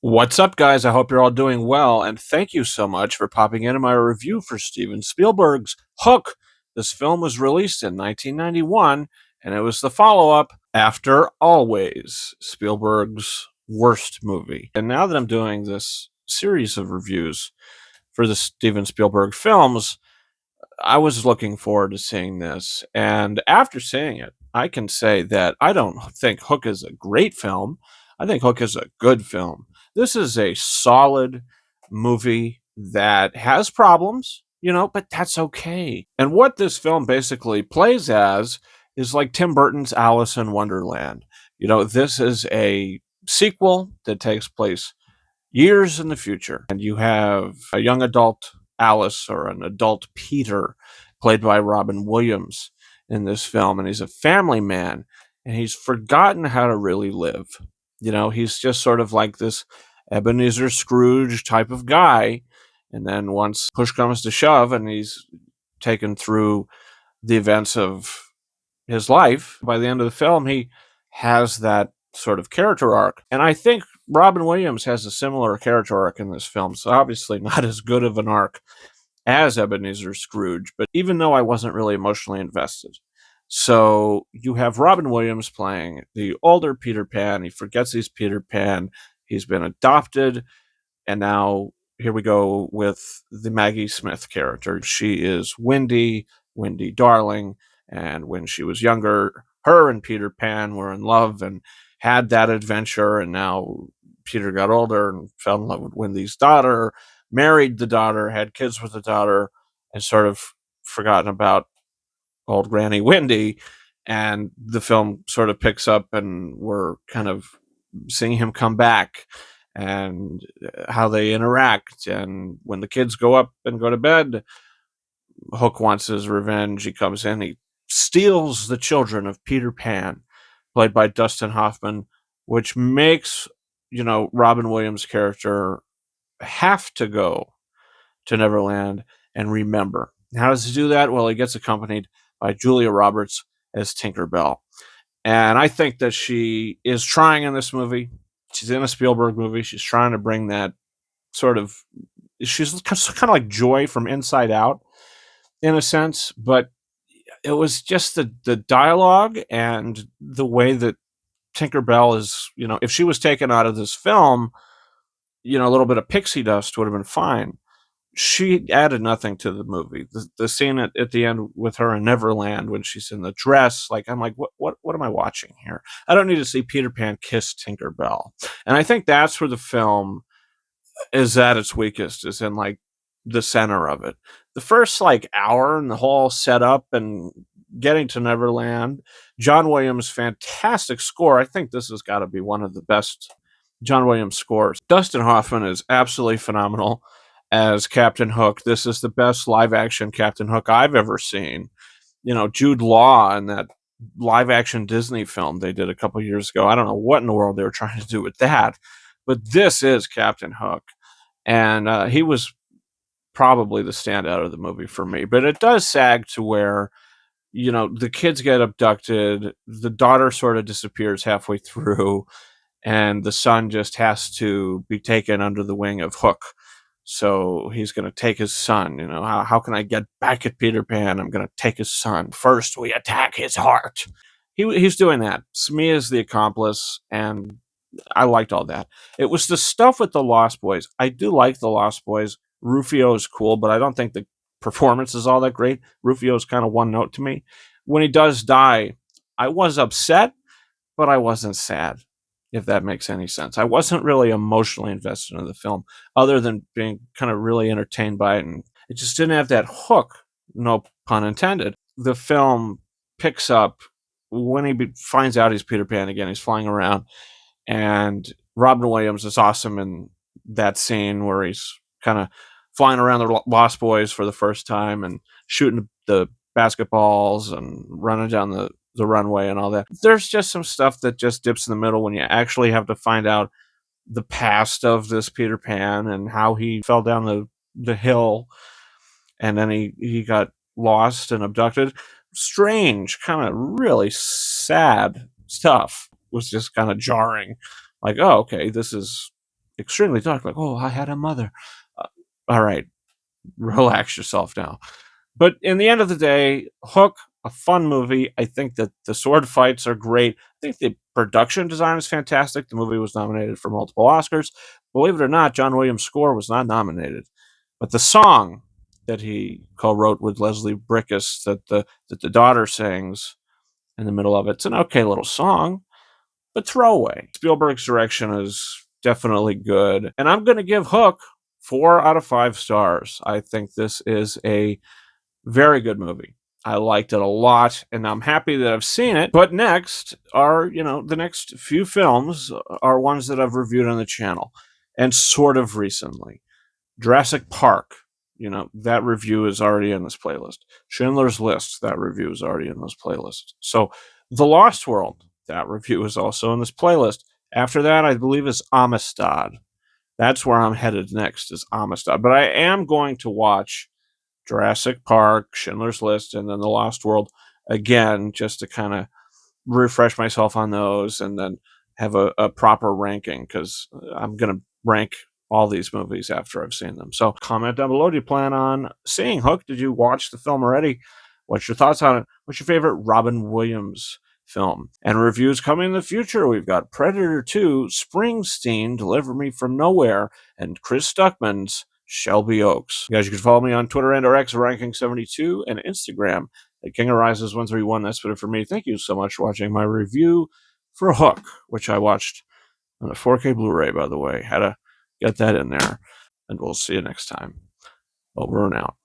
What's up, guys? I hope you're all doing well, and thank you so much for popping into my review for Steven Spielberg's Hook. This film was released in 1991, and it was the follow up After Always, Spielberg's worst movie. And now that I'm doing this series of reviews for the Steven Spielberg films, I was looking forward to seeing this. And after seeing it, I can say that I don't think Hook is a great film. I think Hook is a good film. This is a solid movie that has problems, but that's okay. And what this film basically plays as is like Tim Burton's Alice in Wonderland. This is a sequel that takes place years in the future, and you have a young adult Alice or an adult Peter, played by Robin Williams in this film, and he's a family man, and he's forgotten how to really live. He's just sort of like this Ebenezer Scrooge type of guy, and then once push comes to shove, and he's taken through the events of his life, by the end of the film, he has that sort of character arc. And I think Robin Williams has a similar character arc in this film. So obviously not as good of an arc as Ebenezer Scrooge, but even though I wasn't really emotionally invested. So you have Robin Williams playing the older Peter Pan. He forgets he's Peter Pan. He's been adopted. And now here we go with the Maggie Smith character. She is Wendy, Wendy Darling. And when she was younger, her and Peter Pan were in love and had that adventure. And now Peter got older and fell in love with Wendy's daughter, married the daughter, had kids with the daughter, and sort of forgotten about old Granny Wendy. And the film sort of picks up, and we're kind of seeing him come back and how they interact. And when the kids go up and go to bed, Hook wants his revenge. He comes in, he steals the children of Peter Pan, played by Dustin Hoffman, which makes, Robin Williams' character have to go to Neverland and remember. How does he do that? Well, he gets accompanied by Julia Roberts as Tinkerbell. And I think that she is trying in this movie. She's in a Spielberg movie. She's trying to bring that sort of, she's kind of like Joy from Inside Out in a sense, but it was just the dialogue and the way that Tinkerbell is, if she was taken out of this film, a little bit of pixie dust would have been fine. She added nothing to the movie. The scene at the end with her in Neverland when she's in the dress, like I'm like, what am I watching here? I don't need to see Peter Pan kiss Tinkerbell. And I think that's where the film is at its weakest, is in like the center of it. The first like hour and the whole setup and getting to Neverland, John Williams' fantastic score. I think this has got to be one of the best John Williams scores. Dustin Hoffman is absolutely phenomenal as Captain Hook. This is the best live action Captain Hook I've ever seen. Jude Law in that live action Disney film they did a couple years ago. I don't know what in the world they were trying to do with that, but this is Captain Hook. And he was probably the standout of the movie for me. But it does sag to where, the kids get abducted, the daughter sort of disappears halfway through, and the son just has to be taken under the wing of Hook. So he's going to take his son. How can I get back at Peter Pan? I'm going to take his son. First, we attack his heart. He's doing that. Smee is the accomplice, and I liked all that. It was the stuff with the Lost Boys. I do like the Lost Boys. Rufio is cool, but I don't think the performance is all that great. Rufio is kind of one note to me. When he does die, I was upset, but I wasn't sad, if that makes any sense. I wasn't really emotionally invested in the film, other than being kind of really entertained by it. And it just didn't have that hook, no pun intended. The film picks up when he finds out he's Peter Pan again. He's flying around, and Robin Williams is awesome in that scene where he's kind of flying around the Lost Boys for the first time and shooting the basketballs and running down the runway and all that. There's just some stuff that just dips in the middle when you actually have to find out the past of this Peter Pan and how he fell down the hill and then he got lost and abducted. Strange, kind of really sad stuff. Was just kind of jarring. Like, oh, okay, this is extremely dark, like, oh, I had a mother. All right, relax yourself now. But in the end of the day, Hook, a fun movie. I think that the sword fights are great. I think the production design is fantastic. The movie was nominated for multiple Oscars. Believe it or not, John Williams' score was not nominated. But the song that he co-wrote with Leslie Bricusse that the daughter sings in the middle of it's an okay little song, but throwaway. Spielberg's direction is definitely good. And I'm going to give Hook 4 out of 5 stars. I think this is a very good movie. I liked it a lot, and I'm happy that I've seen it. But next are, the next few films are ones that I've reviewed on the channel, and sort of recently. Jurassic Park, that review is already in this playlist. Schindler's List, that review is already in this playlist. So, The Lost World, that review is also in this playlist. After that, I believe is Amistad. That's where I'm headed next, is Amistad. But I am going to watch Jurassic Park, Schindler's List, and then The Lost World again, just to kind of refresh myself on those and then have a proper ranking, because I'm going to rank all these movies after I've seen them. So comment down below. Do you plan on seeing Hook? Did you watch the film already? What's your thoughts on it? What's your favorite Robin Williams film? And reviews coming in the future. We've got Predator 2, Springsteen, Deliver Me From Nowhere, and Chris Stuckman's Shelby Oaks. You guys, you can follow me on Twitter and or X, Ranking72, and Instagram at King Arises 131. That's it for me. Thank you so much for watching my review for Hook, which I watched on a 4K Blu-ray, by the way. Had to get that in there. And we'll see you next time. Over and out.